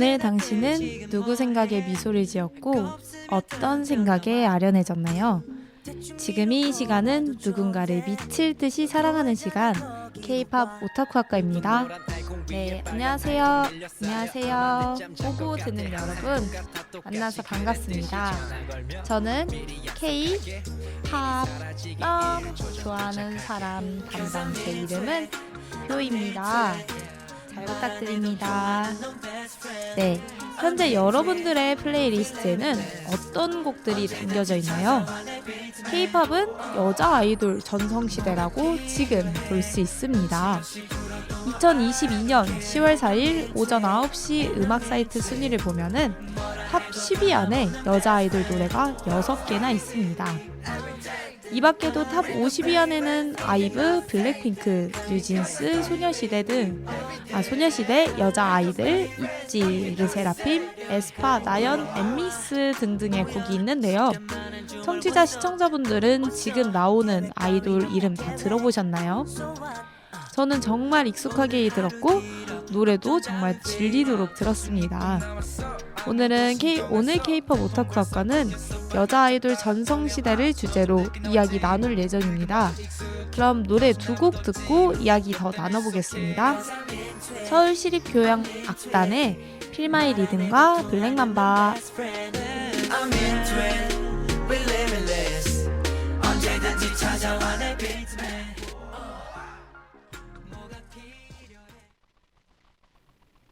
오늘 당신은 누구 생각에 미소를 지었고 어떤 생각에 아련해졌나요? 지금 이 시간은 누군가를 미칠 듯이 사랑하는 시간, K-팝 오타쿠 학과입니다. 네, 안녕하세요. 안녕하세요. 보고 듣는 여러분, 만나서 반갑습니다. 저는 K-팝 너무 좋아하는 사람 담당, 제 이름은 효입니다. 잘 부탁드립니다. 네, 현재 여러분들의 플레이리스트에는 어떤 곡들이 담겨져 있나요? K-팝은 여자 아이돌 전성시대라고 지금 볼 수 있습니다. 2022년 10월 4일 오전 9시 음악 사이트 순위를 보면은 탑 10위 안에 여자 아이돌 노래가 6개나 있습니다. 이 밖에도 탑 50위 안에는 아이브, 블랙핑크, 뉴진스, 소녀시대, 여자 아이들, 있지, 르세라핌, 에스파, 나연, 엠미스 등등의 곡이 있는데요. 청취자 시청자분들은 지금 나오는 아이돌 이름 다 들어보셨나요? 저는 정말 익숙하게 들었고 노래도 정말 질리도록 들었습니다. 오늘 K-팝 오타쿠 학과는 여자 아이돌 전성시대를 주제로 이야기 나눌 예정입니다. 그럼 노래 2곡 듣고 이야기 더 나눠보겠습니다. 서울시립교향악단의 필마이 리듬과 블랙맘바.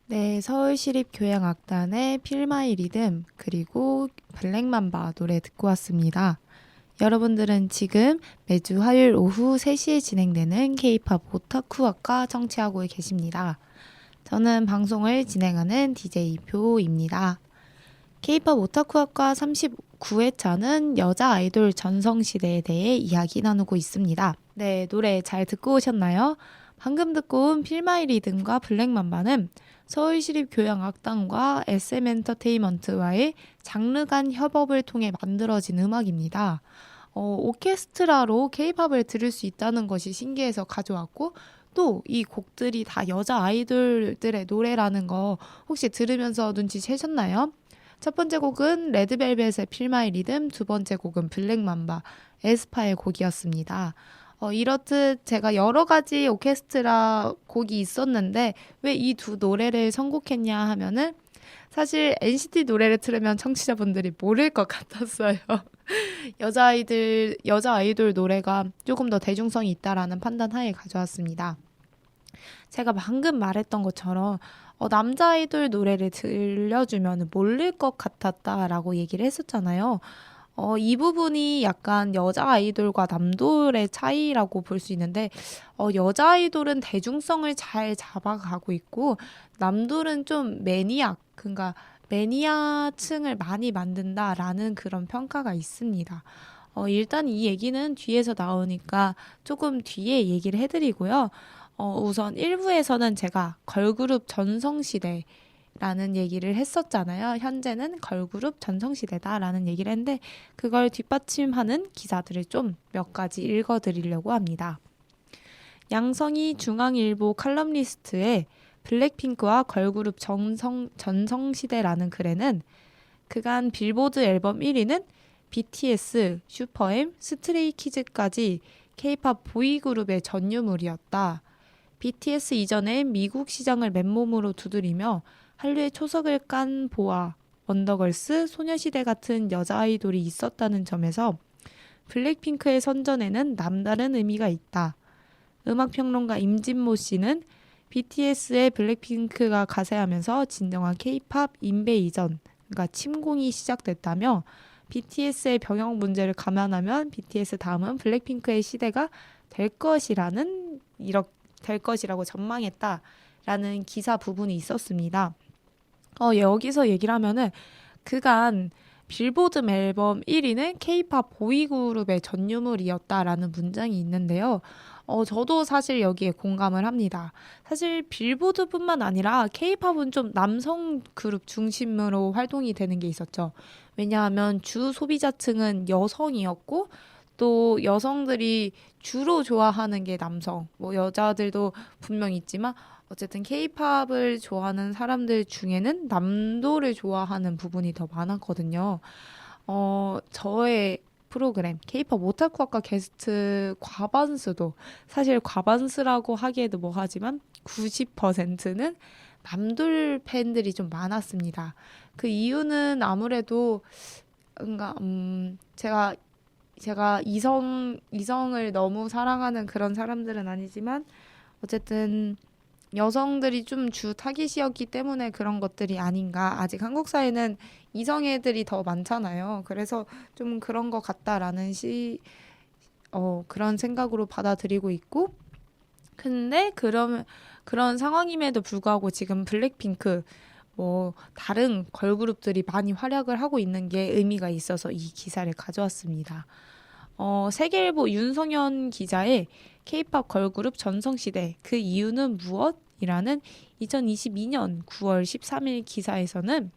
네, 서울시립교향악단의 필마이 리듬 그리고 블랙맘바 노래 듣고 왔습니다. 여러분들은 지금 매주 화요일 오후 3시에 진행되는 K-팝 오타쿠 학과 청취하고 계십니다. 저는 방송을 진행하는 DJ 표입니다. K-팝 오타쿠 학과 39회차는 여자 아이돌 전성시대에 대해 이야기 나누고 있습니다. 네, 노래 잘 듣고 오셨나요? 방금 듣고 온 필마이 리듬과 블랙맘바는 서울시립교향악단과 SM엔터테인먼트와의 장르 간 협업을 통해 만들어진 음악입니다. 오케스트라로 K-팝을 들을 수 있다는 것이 신기해서 가져왔고 또 이 곡들이 다 여자 아이돌들의 노래라는 거 혹시 들으면서 눈치채셨나요? 첫 번째 곡은 레드벨벳의 필마이 리듬, 두 번째 곡은 블랙맘바, 에스파의 곡이었습니다. 이렇듯 제가 여러 가지 오케스트라 곡이 있었는데 왜 이 두 노래를 선곡했냐 하면은 사실 NCT 노래를 틀으면 청취자분들이 모를 것 같았어요. 여자 아이돌 노래가 조금 더 대중성이 있다라는 판단 하에 가져왔습니다. 제가 방금 말했던 것처럼 남자 아이돌 노래를 들려주면 모를 것 같았다라고 얘기를 했었잖아요. 이 부분이 약간 여자 아이돌과 남돌의 차이라고 볼 수 있는데 여자 아이돌은 대중성을 잘 잡아가고 있고 남돌은 좀 그러니까 매니아층을 많이 만든다라는 그런 평가가 있습니다. 일단 이 얘기는 뒤에서 나오니까 조금 뒤에 얘기를 해드리고요. 우선 1부에서는 제가 걸그룹 전성시대 라는 얘기를 했었잖아요. 현재는 걸그룹 전성시대다라는 얘기를 했는데 그걸 뒷받침하는 기사들을 좀 몇 가지 읽어드리려고 합니다. 양성희 중앙일보 칼럼니스트의 블랙핑크와 걸그룹 전성시대라는 글에는 그간 빌보드 앨범 1위는 BTS, 슈퍼엠, 스트레이키즈까지 K-팝 보이그룹의 전유물이었다. BTS 이전에 미국 시장을 맨몸으로 두드리며 한류의 초석을 깐 보아, 원더걸스, 소녀시대 같은 여자 아이돌이 있었다는 점에서 블랙핑크의 선전에는 남다른 의미가 있다. 음악평론가 임진모 씨는 BTS의 블랙핑크가 가세하면서 진정한 K-팝 인베 이전, 그러니까 침공이 시작됐다며 BTS의 병역 문제를 감안하면 BTS 다음은 블랙핑크의 시대가 될 것이라고 전망했다라는 기사 부분이 있었습니다. 여기서 얘기를 하면은 그간 빌보드 앨범 1위는 K-팝 보이그룹의 전유물이었다라는 문장이 있는데요. 저도 사실 여기에 공감을 합니다. 사실 빌보드뿐만 아니라 K-팝은 좀 남성 그룹 중심으로 활동이 되는 게 있었죠. 왜냐하면 주 소비자층은 여성이었고 또 여성들이 주로 좋아하는 게 남성, 뭐 여자들도 분명 있지만 어쨌든 케이팝을 좋아하는 사람들 중에는 남도를 좋아하는 부분이 더 많았거든요. 저의 프로그램 케이팝 오타쿠 학과 게스트 과반수도 사실 과반수라고 하기에도 뭐하지만 90%는 남돌 팬들이 좀 많았습니다. 그 이유는 아무래도 뭔가 제가 이성을 너무 사랑하는 그런 사람들은 아니지만 어쨌든 여성들이 좀 주 타깃이었기 때문에 그런 것들이 아닌가. 아직 한국 사회는 이성애들이 더 많잖아요. 그래서 좀 그런 것 같다라는 그런 생각으로 받아들이고 있고. 근데 그런 상황임에도 불구하고 지금 블랙핑크 뭐 다른 걸그룹들이 많이 활약을 하고 있는 게 의미가 있어서 이 기사를 가져왔습니다. 세계일보 윤성현 기자의 K-팝 걸그룹 전성시대 그 이유는 무엇? 이라는 2022년 9월 13일 기사에서는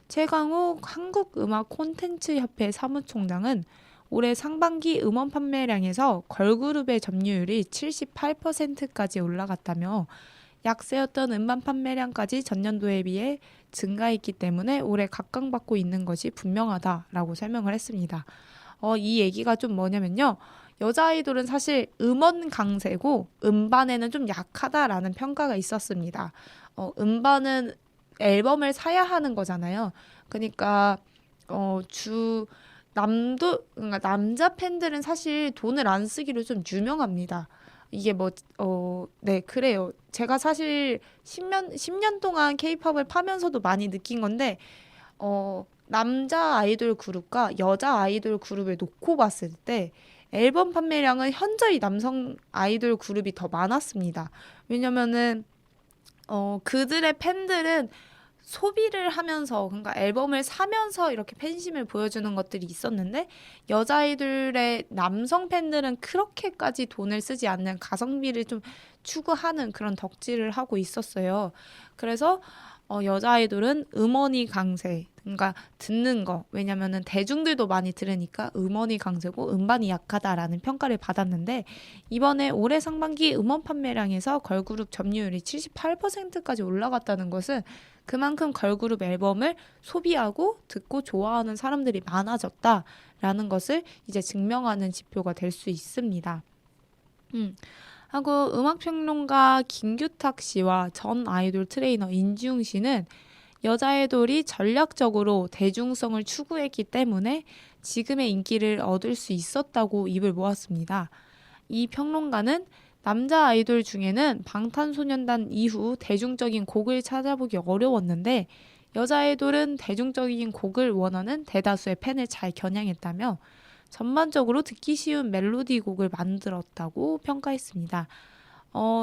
최강욱 한국음악콘텐츠협회 사무총장은 올해 상반기 음원 판매량에서 걸그룹의 점유율이 78%까지 올라갔다며 약세였던 음반 판매량까지 전년도에 비해 증가했기 때문에 올해 각광받고 있는 것이 분명하다라고 설명을 했습니다. 이 얘기가 좀 뭐냐면요. 여자 아이돌은 사실 음원 강세고 음반에는 좀 약하다라는 평가가 있었습니다. 음반은 앨범을 사야 하는 거잖아요. 그러니까 주 그러니까 남자 팬들은 사실 돈을 안 쓰기로 좀 유명합니다. 이게 네, 그래요. 제가 사실 10년 동안 케이팝을 파면서도 많이 느낀 건데, 남자 아이돌 그룹과 여자 아이돌 그룹을 놓고 봤을 때 앨범 판매량은 현저히 남성 아이돌 그룹이 더 많았습니다. 왜냐면은 그들의 팬들은 소비를 하면서 그러니까 앨범을 사면서 이렇게 팬심을 보여주는 것들이 있었는데 여자 아이돌의 남성 팬들은 그렇게까지 돈을 쓰지 않는 가성비를 좀 추구하는 그런 덕질을 하고 있었어요. 그래서 여자 아이돌은 음원이 강세. 그러니까 듣는 거. 왜냐면은 대중들도 많이 들으니까 음원이 강세고 음반이 약하다라는 평가를 받았는데 이번에 올해 상반기 음원 판매량에서 걸그룹 점유율이 78%까지 올라갔다는 것은 그만큼 걸그룹 앨범을 소비하고 듣고 좋아하는 사람들이 많아졌다라는 것을 이제 증명하는 지표가 될 수 있습니다. 하고 음악평론가 김규탁 씨와 전 아이돌 트레이너 인지웅 씨는 여자 아이돌이 전략적으로 대중성을 추구했기 때문에 지금의 인기를 얻을 수 있었다고 입을 모았습니다. 이 평론가는 남자 아이돌 중에는 방탄소년단 이후 대중적인 곡을 찾아보기 어려웠는데 여자 아이돌은 대중적인 곡을 원하는 대다수의 팬을 잘 겨냥했다며 전반적으로 듣기 쉬운 멜로디 곡을 만들었다고 평가했습니다.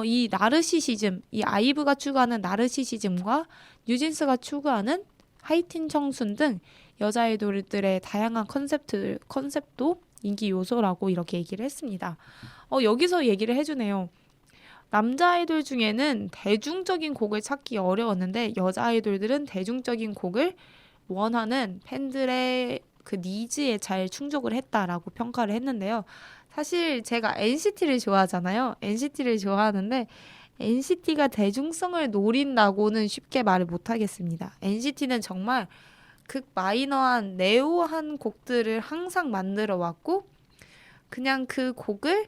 이 나르시시즘, 이 아이브가 추구하는 나르시시즘과 뉴진스가 추구하는 하이틴 청순 등 여자 아이돌들의 다양한 컨셉도 인기 요소라고 이렇게 얘기를 했습니다. 여기서 얘기를 해주네요. 남자 아이돌 중에는 대중적인 곡을 찾기 어려웠는데 여자 아이돌들은 대중적인 곡을 원하는 팬들의 그 니즈에 잘 충족을 했다라고 평가를 했는데요. 사실 제가 NCT를 좋아하잖아요. NCT를 좋아하는데 NCT가 대중성을 노린다고는 쉽게 말을 못하겠습니다. NCT는 정말 극 마이너한 네오한 곡들을 항상 만들어 왔고 그냥 그 곡을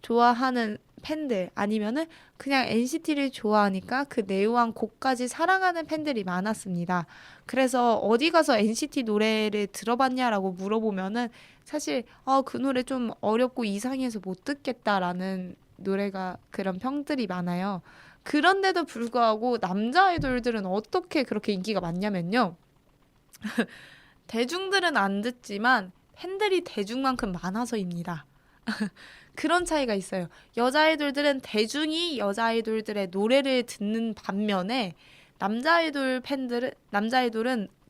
좋아하는 팬들 아니면은 그냥 NCT를 좋아하니까 그 네오한 곡까지 사랑하는 팬들이 많았습니다. 그래서 어디 가서 NCT 노래를 들어봤냐라고 물어보면은 사실 그 노래 좀 어렵고 이상해서 못 듣겠다라는 노래가 그런 평들이 많아요. 그런데도 불구하고 남자 아이돌들은 어떻게 그렇게 인기가 많냐면요. 대중들은 안 듣지만 팬들이 대중만큼 많아서입니다. 그런 차이가 있어요. 여자 아이돌들은 대중이 여자 아이돌들의 노래를 듣는 반면에 남자 아이돌은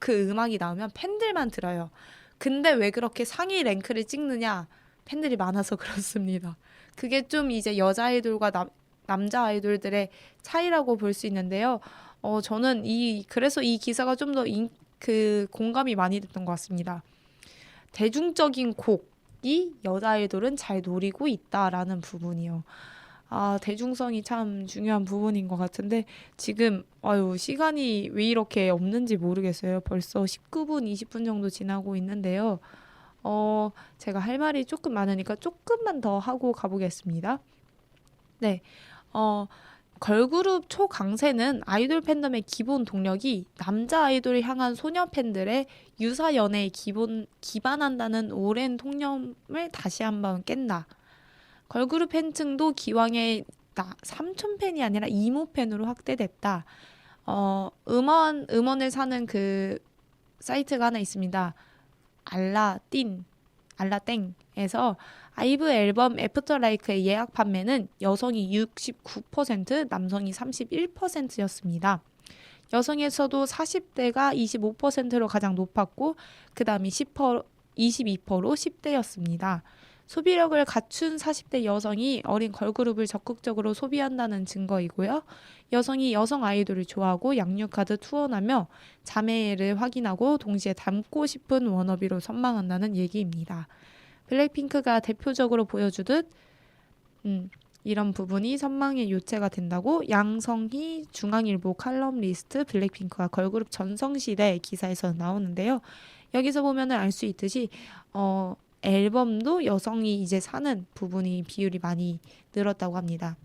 그 음악이 나오면 팬들만 들어요. 근데 왜 그렇게 상위 랭크를 찍느냐? 팬들이 많아서 그렇습니다. 그게 좀 이제 여자 아이돌과 남자 아이돌들의 차이라고 볼 수 있는데요. 저는 그래서 이 기사가 좀 더 공감이 많이 됐던 것 같습니다. 대중적인 곡이 여자 아이돌은 잘 노리고 있다라는 부분이요. 대중성이 참 중요한 부분인 것 같은데 지금 시간이 왜 이렇게 없는지 모르겠어요. 벌써 19분, 20분 정도 지나고 있는데요. 제가 할 말이 조금 많으니까 조금만 더 하고 가보겠습니다. 네. 어, 걸그룹 초강세는 아이돌 팬덤의 기본 동력이 남자 아이돌을 향한 소녀 팬들의 유사 연애에 기반한다는 오랜 통념을 다시 한번 깬다. 걸그룹 팬층도 기왕에 삼촌 팬이 아니라 이모 팬으로 확대됐다. 음원을 사는 그 사이트가 하나 있습니다. 알라땡에서 아이브 앨범 애프터 라이크의 예약 판매는 여성이 69%, 남성이 31%였습니다. 여성에서도 40대가 25%로 가장 높았고 그 다음이 22%로 10대였습니다. 소비력을 갖춘 40대 여성이 어린 걸그룹을 적극적으로 소비한다는 증거이고요. 여성이 여성 아이돌을 좋아하고 양육하듯 투혼하며 자매를 확인하고 동시에 닮고 싶은 워너비로 선망한다는 얘기입니다. 블랙핑크가 대표적으로 보여주듯 이런 부분이 선망의 요체가 된다고 양성희 중앙일보 칼럼리스트 블랙핑크가 걸그룹 전성시대 기사에서 나오는데요. 여기서 보면은 알 수 있듯이 앨범도 여성이 이제 사는 부분이 비율이 많이 늘었다고 합니다.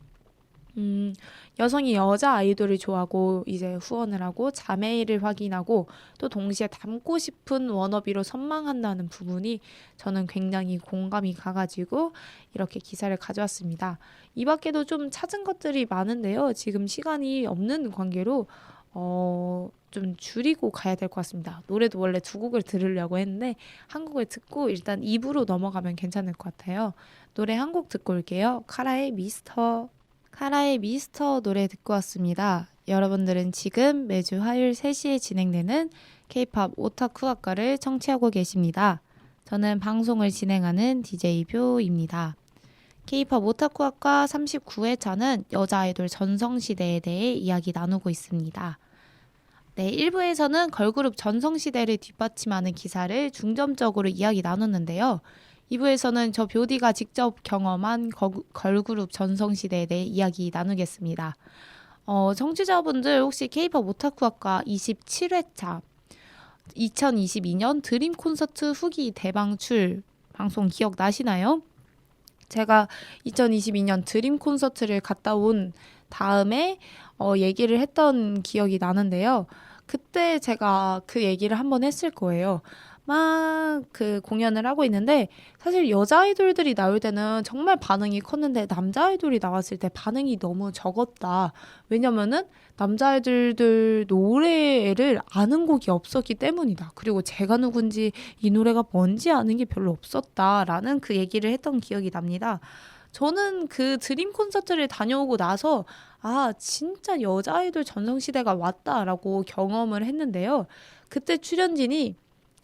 여성이 여자 아이돌을 좋아하고 이제 후원을 하고 자매를 확인하고 또 동시에 닮고 싶은 워너비로 선망한다는 부분이 저는 굉장히 공감이 가가지고 이렇게 기사를 가져왔습니다. 이 밖에도 좀 찾은 것들이 많은데요. 지금 시간이 없는 관계로 좀 줄이고 가야 될 것 같습니다. 노래도 원래 두 곡을 들으려고 했는데 한 곡을 듣고 일단 2부로 넘어가면 괜찮을 것 같아요. 노래 한 곡 듣고 올게요. 카라의 미스터 노래 듣고 왔습니다. 여러분들은 지금 매주 화요일 3시에 진행되는 K-POP 오타쿠 학과를 청취하고 계십니다. 저는 방송을 진행하는 DJ 뷰입니다. K-POP 오타쿠 학과 39회차는 여자 아이돌 전성시대에 대해 이야기 나누고 있습니다. 네, 1부에서는 걸그룹 전성시대를 뒷받침하는 기사를 중점적으로 이야기 나눴는데요. 2부에서는 저 뷰디가 직접 경험한 걸그룹 전성시대에 대해 이야기 나누겠습니다. 청취자분들 혹시 K-POP 오타쿠학과 27회차 2022년 드림 콘서트 후기 대방출 방송 기억나시나요? 제가 2022년 드림 콘서트를 갔다 온 다음에 얘기를 했던 기억이 나는데요. 그때 제가 그 얘기를 한번 했을 거예요. 막 그 공연을 하고 있는데 사실 여자 아이돌들이 나올 때는 정말 반응이 컸는데 남자 아이돌이 나왔을 때 반응이 너무 적었다. 왜냐면은 남자 아이돌들 노래를 아는 곡이 없었기 때문이다. 그리고 제가 누군지 이 노래가 뭔지 아는 게 별로 없었다라는 그 얘기를 했던 기억이 납니다. 저는 그 드림 콘서트를 다녀오고 나서 진짜 여자 아이돌 전성시대가 왔다라고 경험을 했는데요. 그때 출연진이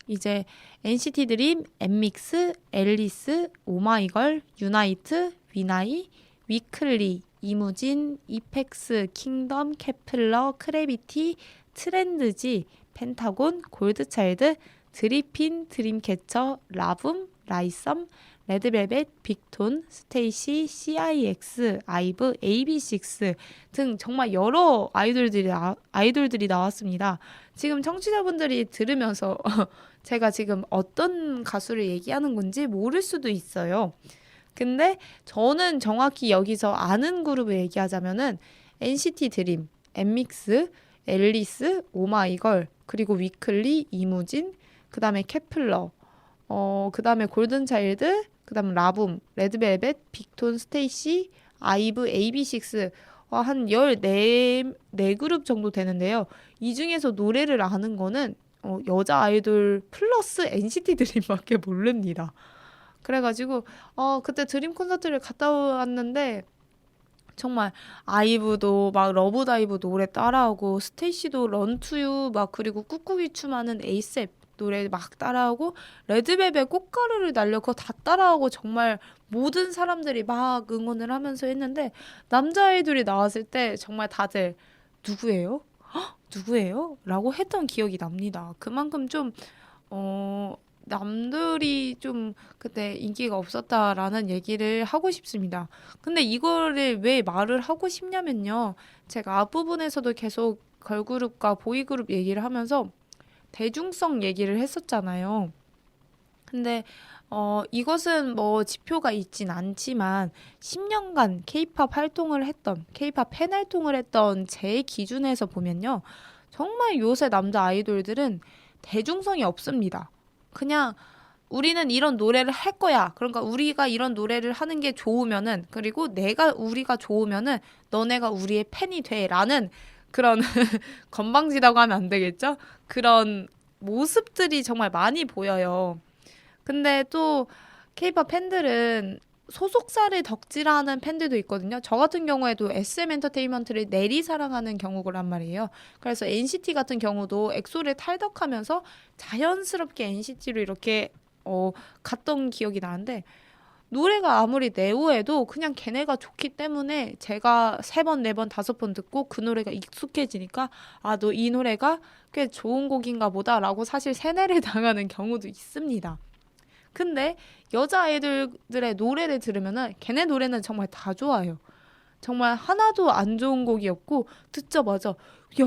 이제 NCT 드림, 엔믹스, 앨리스, 오마이걸, 유나이트, 위나이, 위클리, 이무진, 이펙스, 킹덤, 케플러, 크래비티, 트렌드지, 펜타곤, 골드차일드, 드리핀, 드림캐쳐, 라붐, 라이썸, 레드벨벳, 빅톤, 스테이시, CIX, 아이브, AB6 등 정말 여러 아이돌들이 나왔습니다. 지금 청취자분들이 들으면서 제가 지금 어떤 가수를 얘기하는 건지 모를 수도 있어요. 근데 저는 정확히 여기서 아는 그룹을 얘기하자면은 NCT 드림, 엔믹스, 앨리스, 오마이걸, 그리고 위클리, 이무진, 그 다음에 케플러, 그 다음에 골든차일드, 그 다음 라붐, 레드벨벳, 빅톤, 스테이시, 아이브, AB6 한 14그룹 정도 되는데요. 이 중에서 노래를 아는 거는 여자 아이돌 플러스 NCT 드림밖에 모릅니다. 그래가지고 그때 드림 콘서트를 갔다 왔는데 정말 아이브도 막 러브다이브 노래 따라하고 스테이시도 런투유 막 그리고 꾹꾹이 춤하는 에이셉 노래 막 따라하고 레드벨벳 꽃가루를 날려 그거 다 따라하고 정말 모든 사람들이 막 응원을 하면서 했는데 남자 아이돌이 나왔을 때 정말 다들 누구예요? 헉, 누구예요? 라고 했던 기억이 납니다. 그만큼 좀 남들이 좀 그때 인기가 없었다라는 얘기를 하고 싶습니다. 근데 이거를 왜 말을 하고 싶냐면요. 제가 앞부분에서도 계속 걸그룹과 보이그룹 얘기를 하면서 대중성 얘기를 했었잖아요. 근데 이것은 뭐 지표가 있진 않지만 10년간 케이팝 활동을 했던, 케이팝 팬 활동을 했던 제 기준에서 보면요. 정말 요새 남자 아이돌들은 대중성이 없습니다. 그냥 우리는 이런 노래를 할 거야. 그러니까 우리가 이런 노래를 하는 게 좋으면은, 그리고 우리가 좋으면은 너네가 우리의 팬이 돼. 라는 그런 건방지다고 하면 안 되겠죠? 그런 모습들이 정말 많이 보여요. 근데 또 케이팝 팬들은 소속사를 덕질하는 팬들도 있거든요. 저 같은 경우에도 SM 엔터테인먼트를 내리 사랑하는 경우란 말이에요. 그래서 NCT 같은 경우도 엑소를 탈덕하면서 자연스럽게 NCT로 이렇게 갔던 기억이 나는데 노래가 아무리 네오해도 그냥 걔네가 좋기 때문에 제가 세 번, 네 번, 다섯 번 듣고 그 노래가 익숙해지니까 아, 너 이 노래가 꽤 좋은 곡인가 보다라고 사실 세뇌를 당하는 경우도 있습니다. 근데 여자 아이돌들의 노래를 들으면은 걔네 노래는 정말 다 좋아요. 정말 하나도 안 좋은 곡이 없고 듣자마자 야,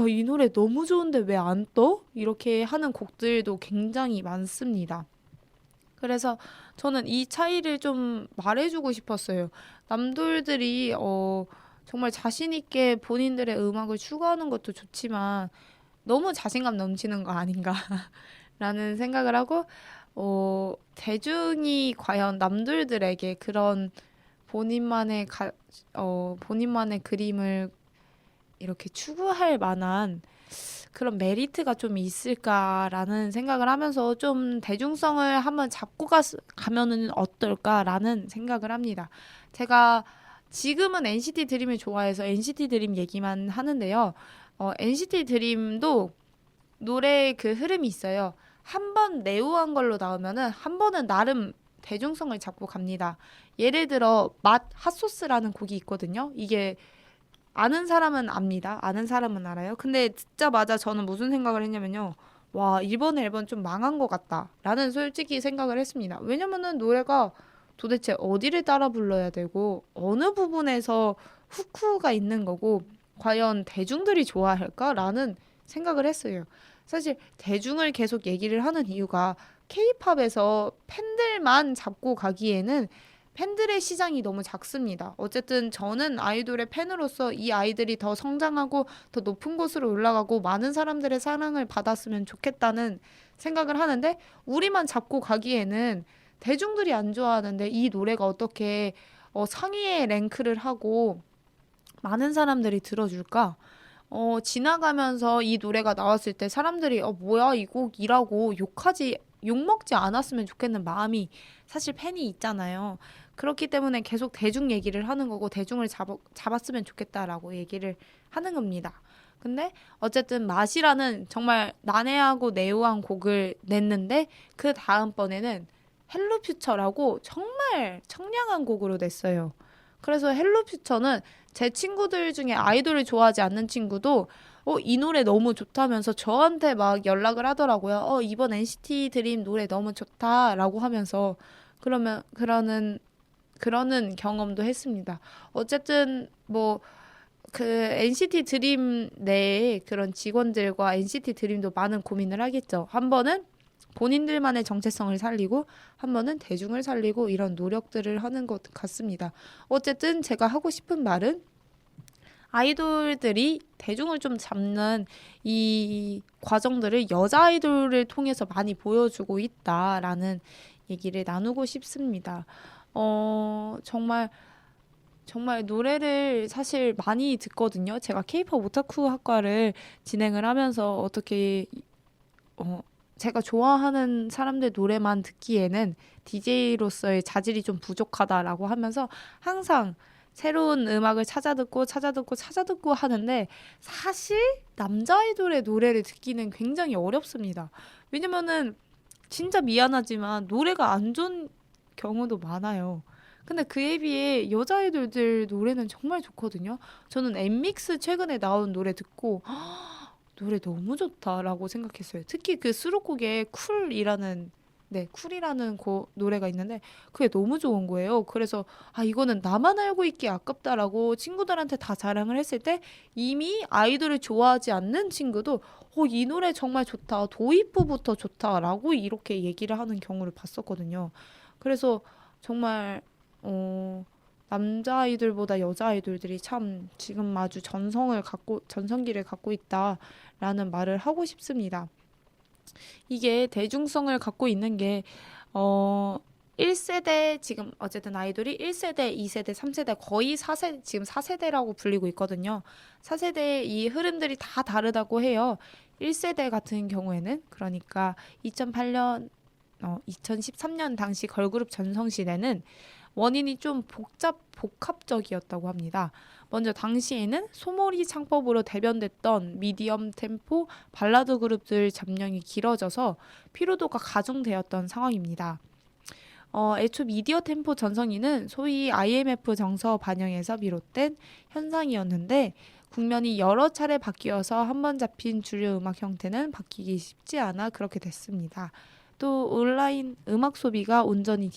이 노래 너무 좋은데 왜 안 떠? 이렇게 하는 곡들도 굉장히 많습니다. 그래서 저는 이 차이를 좀 말해주고 싶었어요. 남돌들이 정말 자신 있게 본인들의 음악을 추구하는 것도 좋지만 너무 자신감 넘치는 거 아닌가라는 생각을 하고 대중이 과연 남들에게 그런 본인만의 본인만의 그림을 이렇게 추구할 만한 그런 메리트가 좀 있을까라는 생각을 하면서 좀 대중성을 한번 잡고 가면은 어떨까라는 생각을 합니다. 제가 지금은 NCT 드림을 좋아해서 NCT 드림 얘기만 하는데요. NCT 드림도 노래 그 흐름이 있어요. 한 번 네오한 걸로 나오면은 한 번은 나름 대중성을 잡고 갑니다. 예를 들어 맛 핫소스라는 곡이 있거든요. 이게 아는 사람은 압니다. 아는 사람은 알아요. 근데 듣자마자 저는 무슨 생각을 했냐면요. 와, 이번 앨범 좀 망한 것 같다. 라는 솔직히 생각을 했습니다. 왜냐면은 노래가 도대체 어디를 따라 불러야 되고, 어느 부분에서 후크가 있는 거고, 과연 대중들이 좋아할까? 라는 생각을 했어요. 사실 대중을 계속 얘기를 하는 이유가 케이팝에서 팬들만 잡고 가기에는 팬들의 시장이 너무 작습니다. 어쨌든 저는 아이돌의 팬으로서 이 아이들이 더 성장하고 더 높은 곳으로 올라가고 많은 사람들의 사랑을 받았으면 좋겠다는 생각을 하는데 우리만 잡고 가기에는 대중들이 안 좋아하는데 이 노래가 어떻게 상위에 랭크를 하고 많은 사람들이 들어줄까? 지나가면서 이 노래가 나왔을 때 사람들이 뭐야 이 곡이라고 욕먹지 않았으면 좋겠는 마음이 사실 팬이 있잖아요. 그렇기 때문에 계속 대중 얘기를 하는 거고 대중을 잡았으면 좋겠다라고 얘기를 하는 겁니다. 근데 어쨌든 맛이라는 정말 난해하고 네오한 곡을 냈는데 그 다음번에는 헬로퓨처라고 정말 청량한 곡으로 냈어요. 그래서 헬로퓨처는 제 친구들 중에 아이돌을 좋아하지 않는 친구도 이 노래 너무 좋다면서 저한테 막 연락을 하더라고요. 이번 NCT 드림 노래 너무 좋다라고 하면서 그러는 경험도 했습니다. 어쨌든 뭐 그 NCT 드림 내에 그런 직원들과 NCT 드림도 많은 고민을 하겠죠. 한 번은 본인들만의 정체성을 살리고 한 번은 대중을 살리고 이런 노력들을 하는 것 같습니다. 어쨌든 제가 하고 싶은 말은 아이돌들이 대중을 좀 잡는 이 과정들을 여자 아이돌을 통해서 많이 보여주고 있다라는 얘기를 나누고 싶습니다. 정말 노래를 사실 많이 듣거든요. 제가 케이팝 오타쿠 학과를 진행을 하면서 어, 제가 좋아하는 사람들 노래만 듣기에는 DJ로서의 자질이 좀 부족하다라고 하면서 항상 새로운 음악을 찾아듣고 하는데 사실 남자 아이돌의 노래를 듣기는 굉장히 어렵습니다. 왜냐면은 진짜 미안하지만 노래가 안 좋은 경우도 많아요. 근데 그에 비해 여자 아이돌들 노래는 정말 좋거든요. 저는 엠믹스 최근에 나온 노래 듣고 노래 너무 좋다라고 생각했어요. 특히 그 수록곡에 쿨이라는 네, 쿨이라는 노래가 있는데 그게 너무 좋은 거예요. 그래서 이거는 나만 알고 있기 아깝다라고 친구들한테 다 자랑을 했을 때 이미 아이돌을 좋아하지 않는 친구도 이 노래 정말 좋다. 도입부부터 좋다라고 이렇게 얘기를 하는 경우를 봤었거든요. 그래서 정말 남자 아이돌보다 여자 아이돌들이 참 지금 아주 전성기를 갖고 있다라는 말을 하고 싶습니다. 이게 대중성을 갖고 있는 게, 1세대, 지금 어쨌든 아이돌이 1세대, 2세대, 3세대, 거의 4세대, 지금 4세대라고 불리고 있거든요. 4세대의 이 흐름들이 다 다르다고 해요. 1세대 같은 경우에는, 그러니까 2013년 당시 걸그룹 전성시대는 원인이 좀 복합적이었다고 합니다. 먼저 당시에는 소몰이 창법으로 대변됐던 미디엄 템포 발라드 그룹들 잠령이 길어져서 피로도가 가중되었던 상황입니다. 애초 미디어 템포 전성기는 소위 IMF 정서 반영에서 비롯된 현상이었는데 국면이 여러 차례 바뀌어서 한 번 잡힌 주류 음악 형태는 바뀌기 쉽지 않아 그렇게 됐습니다. 또 온라인 음악 소비가 온전히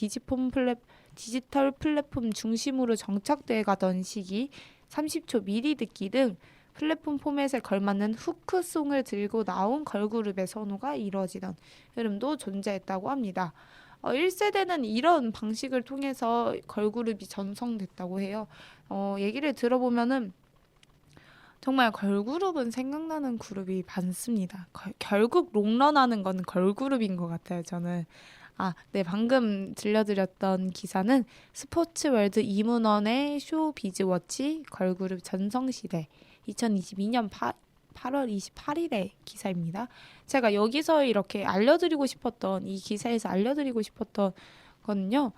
디지털 플랫폼 중심으로 정착돼 가던 시기 30초 미리 듣기 등 플랫폼 포맷에 걸맞는 후크송을 들고 나온 걸그룹의 선호가 이루어지던 흐름도 존재했다고 합니다. 1세대는 이런 방식을 통해서 걸그룹이 전성됐다고 해요. 얘기를 들어보면은 정말 걸그룹은 생각나는 그룹이 많습니다. 결국 롱런하는 건 걸그룹인 것 같아요, 저는. 네, 방금 들려드렸던 기사는 스포츠월드 이문원의 쇼비즈워치 걸그룹 전성시대 2022년 8월 28일의 기사입니다. 제가 여기서 이렇게 이 기사에서 알려드리고 싶었던 거는요.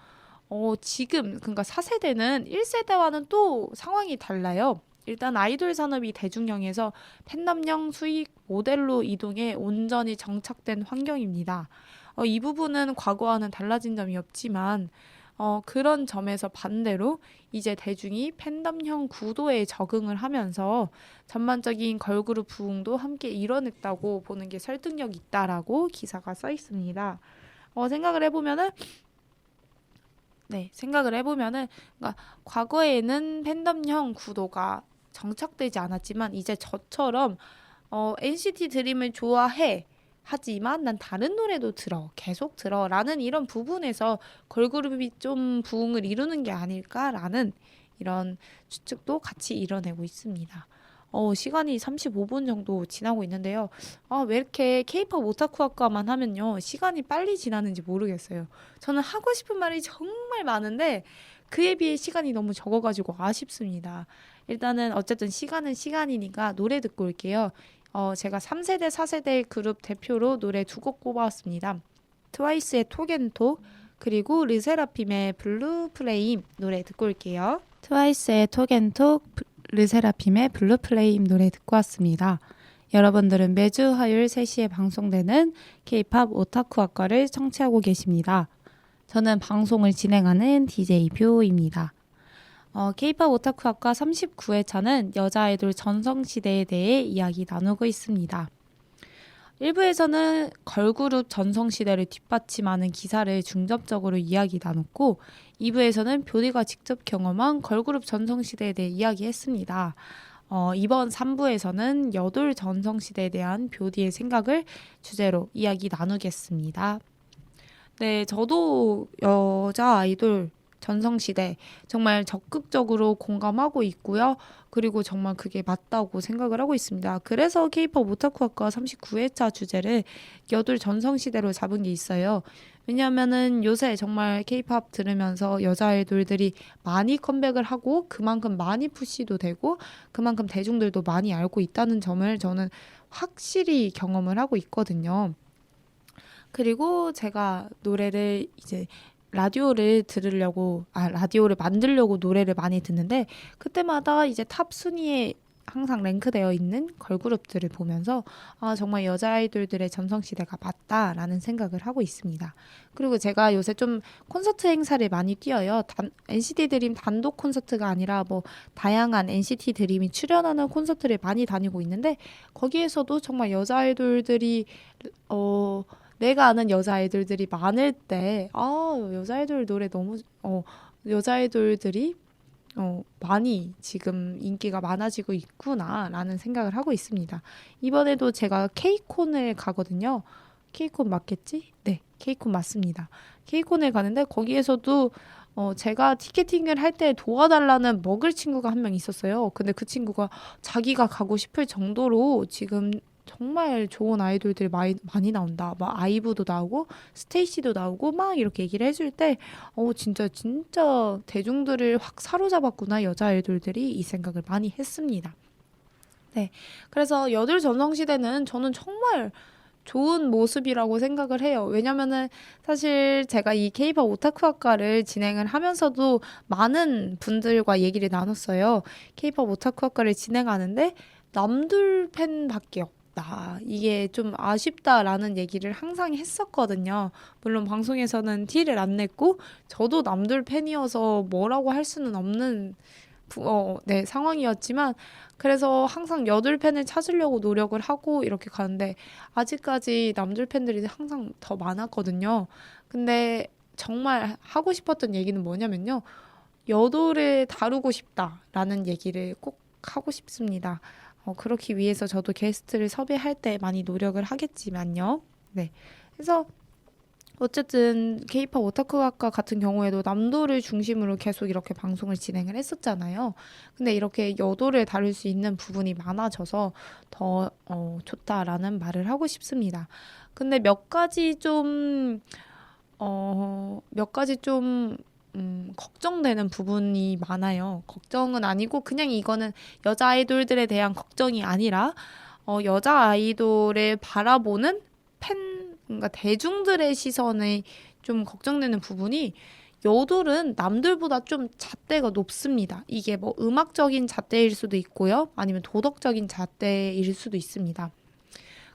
지금 그러니까 4세대는 1세대와는 또 상황이 달라요. 일단 아이돌 산업이 대중형에서 팬덤형 수익 모델로 이동해 온전히 정착된 환경입니다. 이 부분은 과거와는 달라진 점이 없지만 그런 점에서 반대로 이제 대중이 팬덤형 구도에 적응을 하면서 전반적인 걸그룹 부흥도 함께 이뤄냈다고 보는 게 설득력 있다라고 기사가 써 있습니다. 생각을 해보면은 그러니까 과거에는 팬덤형 구도가 정착되지 않았지만 이제 저처럼 NCT 드림을 좋아해. 하지만 난 다른 노래도 계속 들어라는 이런 부분에서 걸그룹이 좀 부흥을 이루는 게 아닐까라는 이런 추측도 같이 이뤄내고 있습니다. 시간이 35분 정도 지나고 있는데요. 왜 이렇게 K-pop 오타쿠 학과만 하면요. 시간이 빨리 지나는지 모르겠어요. 저는 하고 싶은 말이 정말 많은데 그에 비해 시간이 너무 적어가지고 아쉽습니다. 일단은 어쨌든 시간은 시간이니까 노래 듣고 올게요. 제가 3세대, 4세대 그룹 대표로 노래 2곡 꼽아왔습니다. 트와이스의 톡앤톡 그리고 르세라핌의 블루 플레임 노래 듣고 올게요. 트와이스의 톡앤톡, 르세라핌의 블루 플레임 노래 듣고 왔습니다. 여러분들은 매주 화요일 3시에 방송되는 K-pop 오타쿠 학과를 청취하고 계십니다. 저는 방송을 진행하는 DJ 뷰입니다. K-pop 오타쿠 학과 39회차는 여자 아이돌 전성시대에 대해 이야기 나누고 있습니다. 1부에서는 걸그룹 전성시대를 뒷받침하는 기사를 중점적으로 이야기 나눴고 2부에서는 뷰디가 직접 경험한 걸그룹 전성시대에 대해 이야기했습니다. 이번 3부에서는 여돌 전성시대에 대한 뷰디의 생각을 주제로 이야기 나누겠습니다. 네, 저도 여자 아이돌 전성시대 정말 적극적으로 공감하고 있고요. 그리고 정말 그게 맞다고 생각을 하고 있습니다. 그래서 K-pop 오타쿠 학과 39회차 주제를 여돌 전성시대로 잡은 게 있어요. 왜냐하면은 요새 정말 K-pop 들으면서 여자 아이돌들이 많이 컴백을 하고 그만큼 많이 푸시도 되고 그만큼 대중들도 많이 알고 있다는 점을 저는 확실히 경험을 하고 있거든요. 그리고 제가 노래를 이제 라디오를 만들려고 노래를 많이 듣는데 그때마다 이제 탑 순위에 항상 랭크되어 있는 걸그룹들을 보면서 정말 여자 아이돌들의 전성시대가 맞다라는 생각을 하고 있습니다. 그리고 제가 요새 좀 콘서트 행사를 많이 뛰어요. NCT 드림 단독 콘서트가 아니라 뭐 다양한 NCT 드림이 출연하는 콘서트를 많이 다니고 있는데 거기에서도 정말 여자 아이돌들이 내가 아는 여자 아이돌들이 많을 때, 여자 아이돌 노래 너무, 여자 아이돌들이 많이 지금 인기가 많아지고 있구나라는 생각을 하고 있습니다. 이번에도 제가 케이콘을 가거든요. 케이콘 맞겠지? 네, 케이콘 맞습니다. 케이콘을 가는데 거기에서도 제가 티켓팅을 할 때 도와달라는 먹을 친구가 한 명 있었어요. 근데 그 친구가 자기가 가고 싶을 정도로 지금 정말 좋은 아이돌들이 많이 나온다. 막 아이브도 나오고 스테이시도 나오고 막 이렇게 얘기를 해줄 때 진짜 진짜 대중들을 확 사로잡았구나 여자 아이돌들이 이 생각을 많이 했습니다. 네. 그래서 여들 전성시대는 저는 정말 좋은 모습이라고 생각을 해요. 왜냐면은 사실 제가 이 케이팝 오타쿠 학과를 진행을 하면서도 많은 분들과 얘기를 나눴어요. 케이팝 오타쿠 학과를 진행하는데 남들 팬밖에 없다. 이게 좀 아쉽다라는 얘기를 항상 했었거든요. 물론 방송에서는 티를 안 냈고 저도 남들 팬이어서 뭐라고 할 수는 없는 네, 상황이었지만 그래서 항상 여들 팬을 찾으려고 노력을 하고 이렇게 가는데 아직까지 남들 팬들이 항상 더 많았거든요. 근데 정말 하고 싶었던 얘기는 뭐냐면요. 여돌을 다루고 싶다라는 얘기를 꼭 하고 싶습니다. 그렇기 위해서 저도 게스트를 섭외할 때 많이 노력을 하겠지만요. 네. 그래서 어쨌든 케이팝 오타쿠 학과 같은 경우에도 남도를 중심으로 계속 이렇게 방송을 진행을 했었잖아요. 근데 이렇게 여도를 다룰 수 있는 부분이 많아져서 더 좋다라는 말을 하고 싶습니다. 근데 몇 가지 좀 걱정되는 부분이 많아요. 걱정은 아니고 그냥 이거는 여자 아이돌들에 대한 걱정이 아니라 여자 아이돌을 바라보는 그러니까 대중들의 시선에 좀 걱정되는 부분이 여돌은 남들보다 좀 잣대가 높습니다. 이게 뭐 음악적인 잣대일 수도 있고요. 아니면 도덕적인 잣대일 수도 있습니다.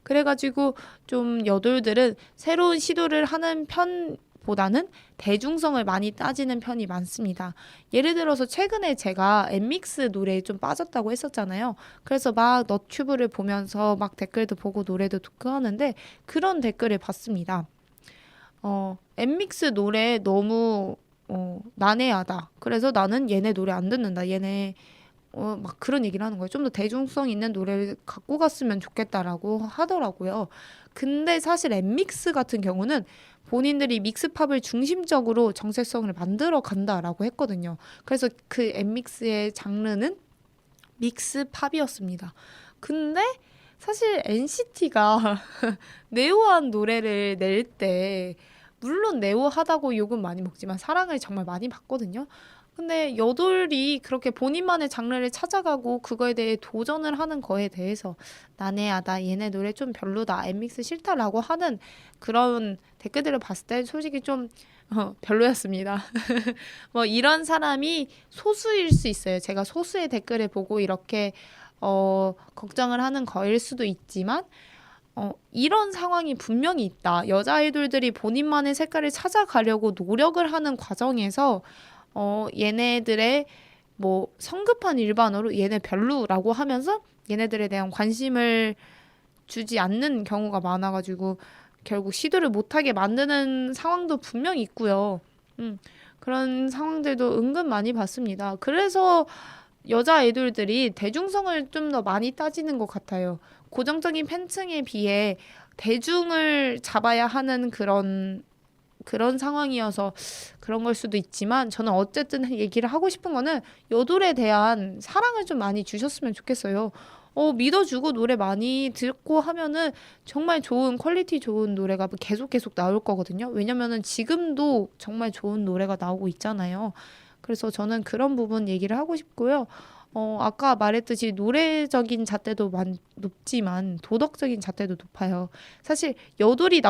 그래가지고 좀 여돌들은 새로운 시도를 하는 편보다는 대중성을 많이 따지는 편이 많습니다. 예를 들어서 최근에 제가 엠믹스 노래에 좀 빠졌다고 했었잖아요. 그래서 막 너튜브를 보면서 막 댓글도 보고 노래도 듣고 하는데 그런 댓글을 봤습니다. 엠믹스 노래 너무 난해하다. 그래서 나는 얘네 노래 안 듣는다. 얘네 막 그런 얘기를 하는 거예요. 좀 더 대중성 있는 노래를 갖고 갔으면 좋겠다라고 하더라고요. 근데 사실 엠믹스 같은 경우는 본인들이 믹스팝을 중심적으로 정체성을 만들어 간다라고 했거든요. 그래서 그 엠믹스의 장르는 믹스팝이었습니다. 근데 사실 NCT가 네오한 노래를 낼 때 물론 네오하다고 욕은 많이 먹지만 사랑을 정말 많이 받거든요. 근데 여돌이 그렇게 본인만의 장르를 찾아가고 그거에 대해 도전을 하는 거에 대해서 난해하다, 얘네 노래 좀 별로다, 엠믹스 싫다라고 하는 그런 댓글들을 봤을 때 솔직히 좀 별로였습니다. 뭐 이런 사람이 소수일 수 있어요. 제가 소수의 댓글을 보고 이렇게 걱정을 하는 거일 수도 있지만 이런 상황이 분명히 있다. 여자 아이돌들이 본인만의 색깔을 찾아가려고 노력을 하는 과정에서 얘네들의 뭐 성급한 일반어로 얘네 별로라고 하면서 얘네들에 대한 관심을 주지 않는 경우가 많아가지고 결국 시도를 못하게 만드는 상황도 분명히 있고요. 그런 상황들도 은근 많이 봤습니다. 그래서 여자 아이돌들이 대중성을 좀 더 많이 따지는 것 같아요. 고정적인 팬층에 비해 대중을 잡아야 하는 그런 상황이어서 그런 걸 수도 있지만 저는 어쨌든 얘기를 하고 싶은 거는 여돌에 대한 사랑을 좀 많이 주셨으면 좋겠어요. 믿어주고 노래 많이 듣고 하면은 정말 좋은 퀄리티 좋은 노래가 계속 나올 거거든요. 왜냐면은 지금도 정말 좋은 노래가 나오고 있잖아요. 그래서 저는 그런 부분 얘기를 하고 싶고요. 아까 말했듯이 노래적인 잣대도 높지만 도덕적인 잣대도 높아요. 사실 여돌이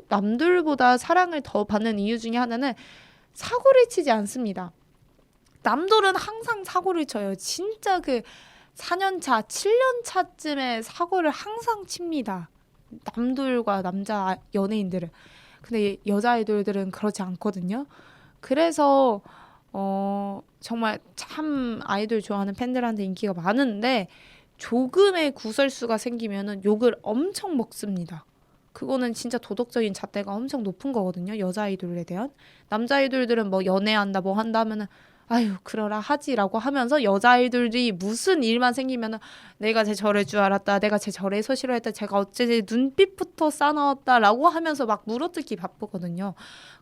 남들보다 사랑을 더 받는 이유 중에 하나는 사고를 치지 않습니다. 남돌은 항상 사고를 쳐요. 진짜 그 4년차, 7년차쯤에 사고를 항상 칩니다. 남돌과 남자 연예인들은. 근데 여자 아이돌들은 그렇지 않거든요. 그래서 정말 참 아이돌 좋아하는 팬들한테 인기가 많은데 조금의 구설수가 생기면은 욕을 엄청 먹습니다. 그거는 진짜 도덕적인 잣대가 엄청 높은 거거든요. 여자 아이돌에 대한. 남자 아이돌들은 뭐 연애한다 뭐 한다 하면은 아유 그러라 하지라고 하면서 여자 아이돌이 무슨 일만 생기면은 내가 제 저럴 줄 알았다. 내가 제 저래서 싫어했다. 제가 어째 눈빛부터 싸나웠다라고 하면서 막 물어뜯기 바쁘거든요.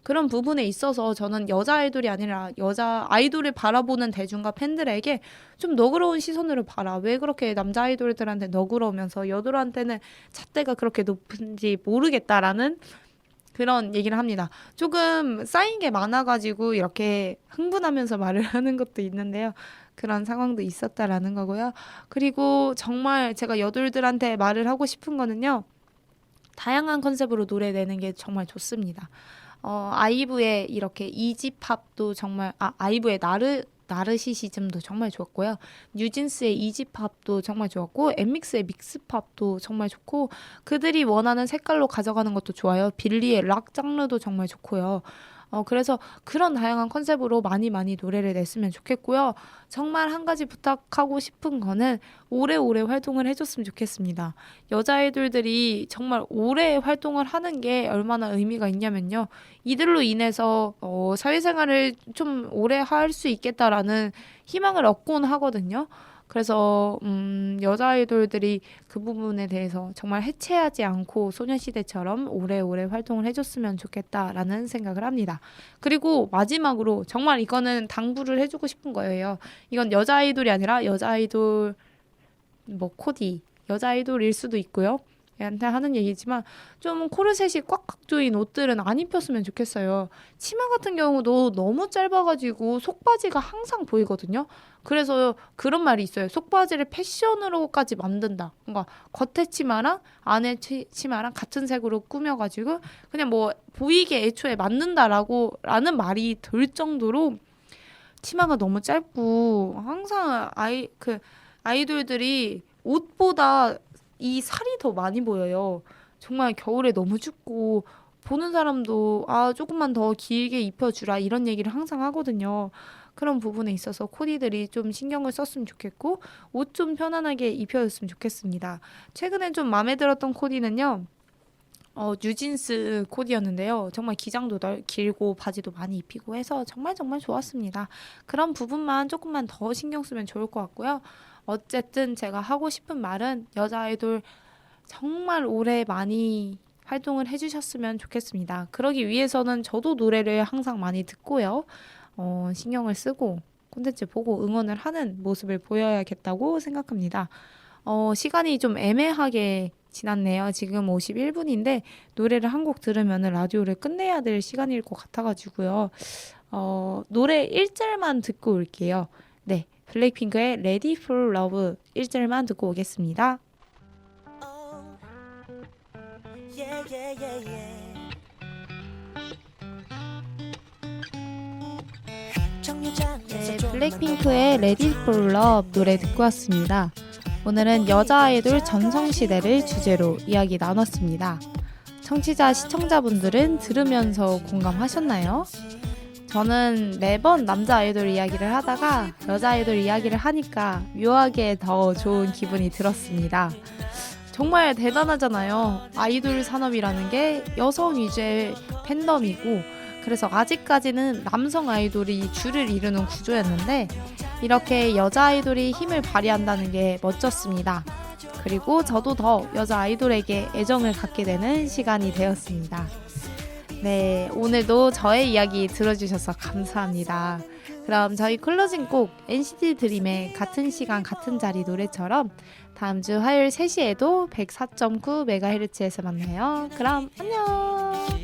그런 부분에 있어서 저는 여자 아이돌이 아니라 여자 아이돌을 바라보는 대중과 팬들에게 좀 너그러운 시선으로 봐라. 왜 그렇게 남자 아이돌들한테 너그러우면서 여돌한테는 잣대가 그렇게 높은지 모르겠다라는 그런 얘기를 합니다. 조금 쌓인 게 많아가지고 이렇게 흥분하면서 말을 하는 것도 있는데요. 그런 상황도 있었다라는 거고요. 그리고 정말 제가 여돌들한테 말을 하고 싶은 거는요. 다양한 컨셉으로 노래 내는 게 정말 좋습니다. 아이브의 이렇게 이지팝도 정말 아이브의 나르시시즘도 정말 좋았고요. 뉴진스의 이지팝도 정말 좋았고 엠믹스의 믹스팝도 정말 좋고 그들이 원하는 색깔로 가져가는 것도 좋아요. 빌리의 락 장르도 정말 좋고요. 그래서 그런 다양한 컨셉으로 많이 노래를 냈으면 좋겠고요. 정말 한 가지 부탁하고 싶은 거는 오래오래 활동을 해줬으면 좋겠습니다. 여자 아이돌들이 정말 오래 활동을 하는 게 얼마나 의미가 있냐면요. 이들로 인해서 사회생활을 좀 오래 할 수 있겠다라는 희망을 얻곤 하거든요. 그래서 여자 아이돌들이 그 부분에 대해서 정말 해체하지 않고 소녀시대처럼 오래오래 활동을 해줬으면 좋겠다라는 생각을 합니다. 그리고 마지막으로 정말 이거는 당부를 해주고 싶은 거예요. 이건 여자 아이돌이 아니라 여자 아이돌 뭐 코디 여자 아이돌일 수도 있고요. 얘한테 하는 얘기지만 좀 코르셋이 꽉꽉 조인 옷들은 안 입혔으면 좋겠어요. 치마 같은 경우도 너무 짧아가지고 속바지가 항상 보이거든요. 그래서 그런 말이 있어요. 속바지를 패션으로까지 만든다. 뭔가 겉에 치마랑 안에 치마랑 같은 색으로 꾸며가지고 그냥 뭐 보이게 애초에 만든다라는 말이 들 정도로 치마가 너무 짧고 항상 아이돌들이 옷보다 이 살이 더 많이 보여요. 정말 겨울에 너무 춥고 보는 사람도 조금만 더 길게 입혀주라 이런 얘기를 항상 하거든요. 그런 부분에 있어서 코디들이 좀 신경을 썼으면 좋겠고 옷 좀 편안하게 입혀줬으면 좋겠습니다. 최근에 좀 마음에 들었던 코디는요. 뉴진스 코디였는데요. 정말 기장도 길고 바지도 많이 입히고 해서 정말 좋았습니다. 그런 부분만 조금만 더 신경 쓰면 좋을 것 같고요. 어쨌든 제가 하고 싶은 말은 여자 아이돌 정말 오래 많이 활동을 해주셨으면 좋겠습니다. 그러기 위해서는 저도 노래를 항상 많이 듣고요. 신경을 쓰고 콘텐츠 보고 응원을 하는 모습을 보여야겠다고 생각합니다. 시간이 좀 애매하게 지났네요. 지금 51분인데 노래를 한 곡 들으면 라디오를 끝내야 될 시간일 것 같아가지고요. 노래 1절만 듣고 올게요. 네, 블랙핑크의 Ready for Love 1절만 듣고 오겠습니다. 네, 블랙핑크의 Ready for Love 노래 듣고 왔습니다. 오늘은 여자 아이돌 전성시대를 주제로 이야기 나눴습니다. 청취자, 시청자분들은 들으면서 공감하셨나요? 저는 매번 남자 아이돌 이야기를 하다가 여자 아이돌 이야기를 하니까 묘하게 더 좋은 기분이 들었습니다. 정말 대단하잖아요. 아이돌 산업이라는 게 여성 위주의 팬덤이고 그래서 아직까지는 남성 아이돌이 주를 이루는 구조였는데 이렇게 여자 아이돌이 힘을 발휘한다는 게 멋졌습니다. 그리고 저도 더 여자 아이돌에게 애정을 갖게 되는 시간이 되었습니다. 네, 오늘도 저의 이야기 들어주셔서 감사합니다. 그럼 저희 클로징 곡 NCT 드림의 같은 시간 같은 자리 노래처럼 다음 주 화요일 3시에도 104.9MHz에서 만나요. 그럼 안녕!